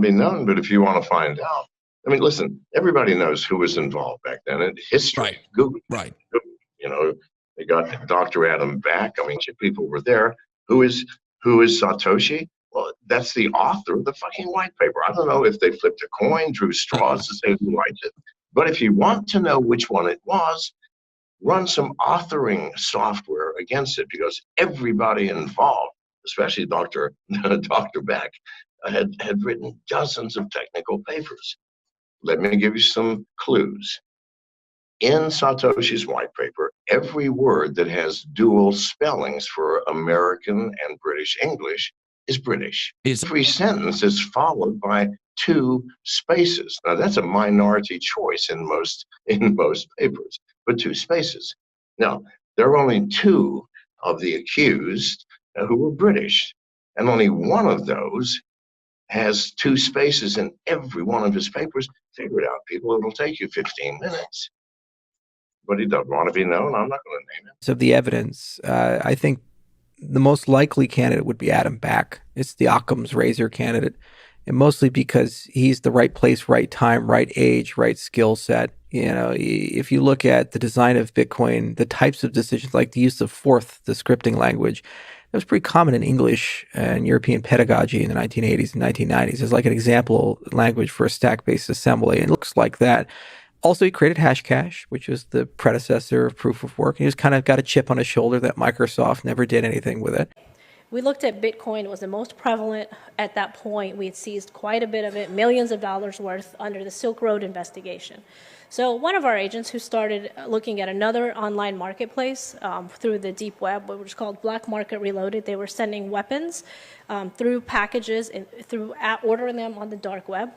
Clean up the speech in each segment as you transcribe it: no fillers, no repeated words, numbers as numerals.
be known, but if you want to find out, I mean, listen, everybody knows who was involved back then in history. Right. Google, Right. you know, they got Dr. Adam Back. I mean, people were there. Who is Satoshi? Well, that's the author of the fucking white paper. I don't know if they flipped a coin, drew straws to say who writes it. But if you want to know which one it was, run some authoring software against it, because everybody involved, especially Dr. Beck, had written dozens of technical papers. Let me give you some clues. In Satoshi's white paper, every word that has dual spellings for American and British English is British. Every sentence is followed by two spaces. Now that's a minority choice in most papers, but two spaces. Now there are only two of the accused who were British, and only one of those has two spaces in every one of his papers. Figure it out, people. It'll take you 15 minutes. But he doesn't want to be known. I'm not going to name him. So the evidence, I think the most likely candidate would be Adam Back. It's the Occam's razor candidate, and mostly because he's the right place, right time, right age, right skill set. You know, if you look at the design of Bitcoin, the types of decisions like the use of Forth, the scripting language, that was pretty common in English and European pedagogy in the 1980s and 1990s. It's like an example language for a stack-based assembly. And it looks like that. Also, he created Hashcash, which was the predecessor of proof of work. He just kind of got a chip on his shoulder that Microsoft never did anything with it. We looked at Bitcoin. It was the most prevalent at that point. We had seized quite a bit of it, millions of dollars worth, under the Silk Road investigation. So one of our agents who started looking at another online marketplace through the deep web, which was called Black Market Reloaded, they were sending weapons through packages and ordering them on the dark web.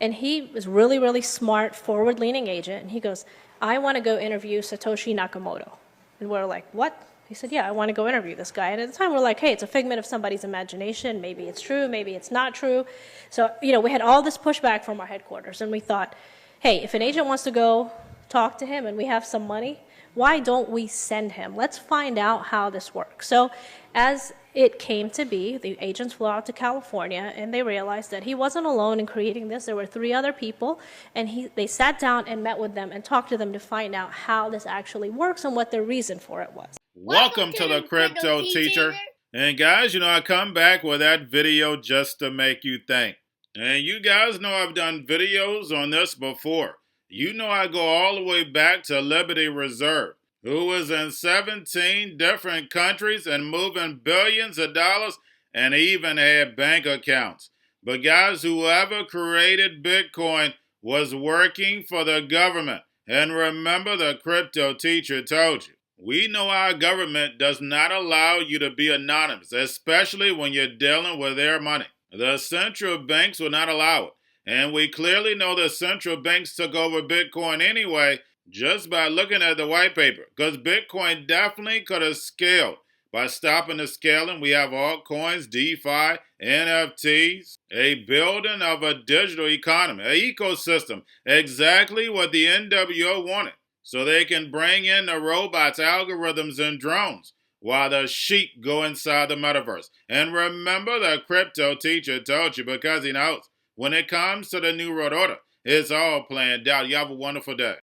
And he was really, really smart, forward-leaning agent. And he goes, I want to go interview Satoshi Nakamoto. And we're like, what? He said, yeah, I want to go interview this guy. And at the time, we're like, hey, it's a figment of somebody's imagination. Maybe it's true. Maybe it's not true. So, we had all this pushback from our headquarters. And we thought, hey, if an agent wants to go talk to him and we have some money, why don't we send him? Let's find out how this works. So as it came to be, the agents flew out to California, and they realized that he wasn't alone in creating this. There were 3 other people, and they sat down and met with them and talked to them to find out how this actually works and what their reason for it was. Welcome to the Crypto Teacher. And guys, I come back with that video just to make you think. And you guys know I've done videos on this before. You know I go all the way back to Liberty Reserve, who was in 17 different countries and moving billions of dollars, and even had bank accounts. But guys, whoever created Bitcoin was working for the government. And remember, the Crypto Teacher told you, we know our government does not allow you to be anonymous, especially when you're dealing with their money. The central banks will not allow it. And we clearly know the central banks took over Bitcoin anyway, just by looking at the white paper, because Bitcoin definitely could have scaled. By stopping the scaling, we have altcoins, DeFi, NFTs, a building of a digital economy, an ecosystem, exactly what the NWO wanted, so they can bring in the robots, algorithms, and drones, while the sheep go inside the metaverse. And remember, the Crypto Teacher told you, because he knows, when it comes to the New World Order, it's all planned out. You have a wonderful day.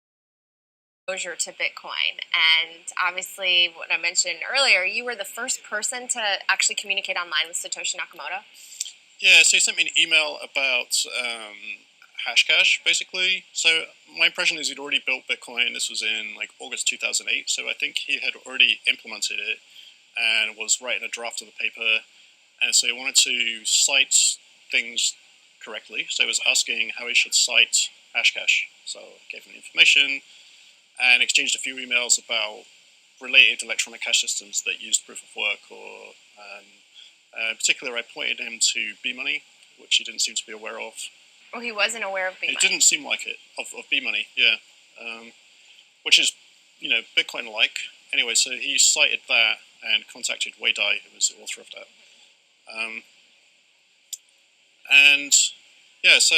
Exposure to Bitcoin, and obviously what I mentioned earlier, you were the first person to actually communicate online with Satoshi Nakamoto. Yeah, so he sent me an email about Hashcash, basically. So my impression is he'd already built Bitcoin. This was in August 2008, so I think he had already implemented it and was writing a draft of the paper, and so he wanted to cite things correctly. So he was asking how he should cite Hashcash. So I gave him the information and exchanged a few emails about related electronic cash systems that used proof of work, or in particular I pointed him to B-Money, which he didn't seem to be aware of. Oh, he wasn't aware of B-Money? It didn't seem like it, of B-Money, yeah. Which is, Bitcoin-like. Anyway, so he cited that and contacted Wei Dai, who was the author of that. And, yeah, so,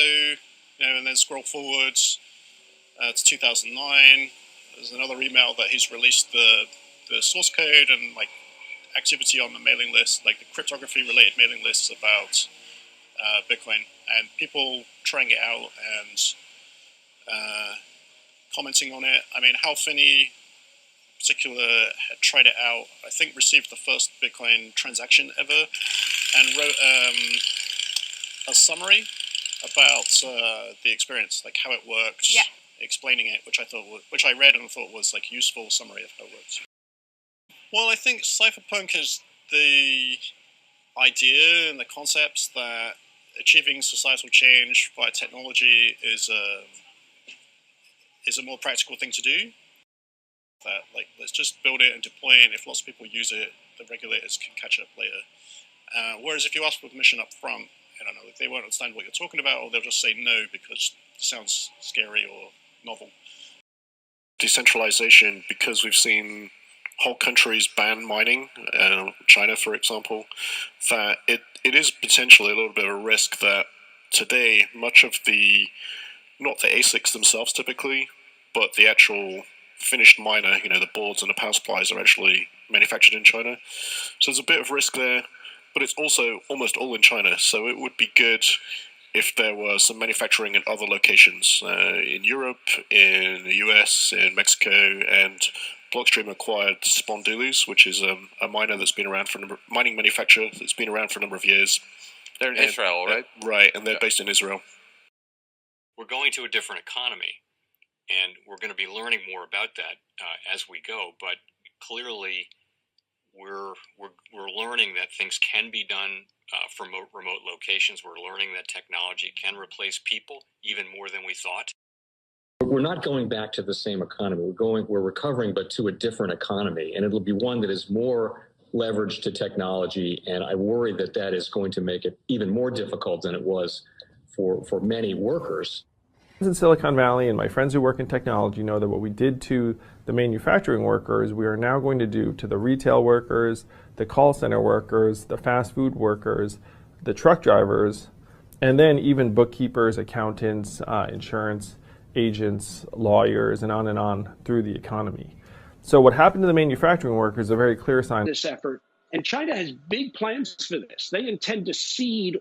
and then scroll forwards to 2009. There's another email that he's released the source code and activity on the mailing list, the cryptography related mailing lists about Bitcoin, and people trying it out and commenting on it. I mean, Hal Finney, in particular, had tried it out. I think received the first Bitcoin transaction ever, and wrote a summary about the experience, like how it worked, explaining it, which I read and thought was like a useful summary of how it works. Well, I think Cyberpunk is the idea and the concepts that achieving societal change via technology is a more practical thing to do. That, like, let's just build it and deploy it, and if lots of people use it, the regulators can catch up later. Whereas if you ask for permission up front, I don't know, they won't understand what you're talking about, or they'll just say no because it sounds scary or novel. Decentralization, because we've seen whole countries ban mining, China for example, that it is potentially a little bit of a risk that today much of the, not the ASICs themselves typically, but the actual finished miner, the boards and the power supplies are actually manufactured in China. So there's a bit of risk there, but it's also almost all in China. So it would be good if there was some manufacturing in other locations, in Europe, in the US, in Mexico, and Blockstream acquired Spondoolies, which is a miner that's been around mining manufacturer that's been around for a number of years. They're in Israel, right? Right, and they're based in Israel. We're going to a different economy, and we're going to be learning more about that as we go. But clearly, we're learning that things can be done from remote locations. We're learning that technology can replace people even more than we thought. We're not going back to the same economy. We're recovering, but to a different economy, and it'll be one that is more leveraged to technology. And I worry that that is going to make it even more difficult than it was for many workers. In Silicon Valley, and my friends who work in technology know that what we did to the manufacturing workers, we are now going to do to the retail workers, the call center workers, the fast food workers, the truck drivers, and then even bookkeepers, accountants, insurance agents, lawyers, and on through the economy. So what happened to the manufacturing workers is a very clear sign. This effort, and China has big plans for this. They intend to seed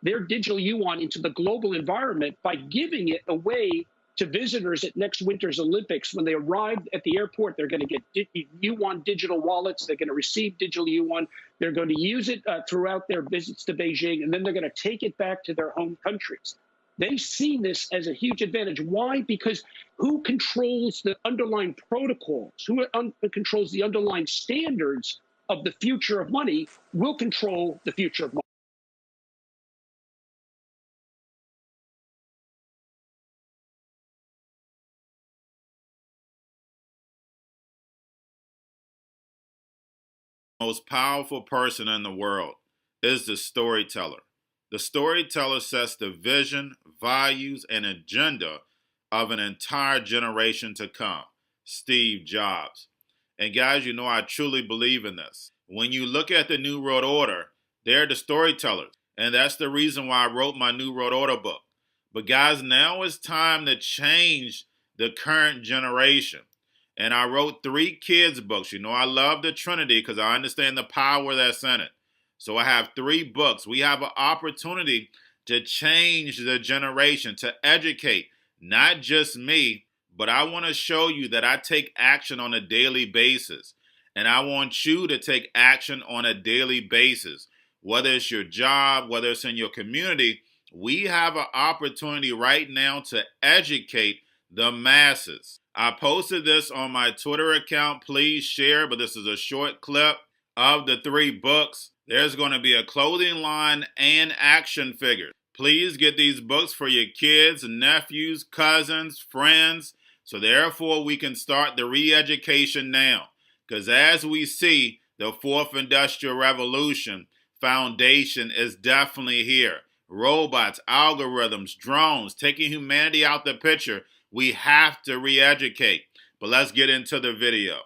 their digital yuan into the global environment by giving it away to visitors at next winter's Olympics. When they arrive at the airport, they're going to get yuan digital wallets. They're going to receive digital yuan. They're going to use it throughout their visits to Beijing, and then they're going to take it back to their home countries. They see this as a huge advantage. Why? Because who controls the underlying protocols, who controls the underlying standards of the future of money will control the future of money. Most powerful person in the world is the storyteller. The storyteller sets the vision, values, and agenda of an entire generation to come. Steve Jobs. And guys, I truly believe in this. When you look at the New World Order, they're the storytellers. And that's the reason why I wrote my New World Order book. But guys, now it's time to change the current generation. And I wrote 3 kids' books. I love the Trinity because I understand the power that's in it. So I have 3 books. We have an opportunity to change the generation, to educate, not just me, but I want to show you that I take action on a daily basis. And I want you to take action on a daily basis. Whether it's your job, whether it's in your community, we have an opportunity right now to educate the masses. I posted this on my Twitter account. Please share, but this is a short clip of the 3 books. There's going to be a clothing line and action figures. Please get these books for your kids, nephews, cousins, friends, so therefore we can start the re-education now. Because as we see, the 4th Industrial Revolution foundation is definitely here. Robots, algorithms, drones, taking humanity out the picture. We have to re-educate. But let's get into the video.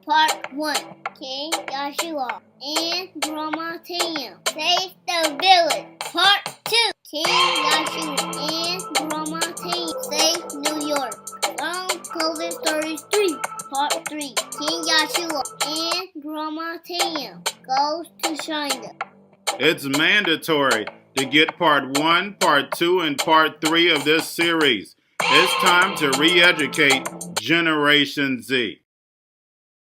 Part 1. King Joshua and Grandma Tam save the village. Part 2. King Joshua and Grandma Tam save New York. From COVID 33. Part 3. King Joshua and Grandma Tam goes to China. it's mandatory to get part 1, part 2, and part 3 of this series. It's time to re-educate Generation Z.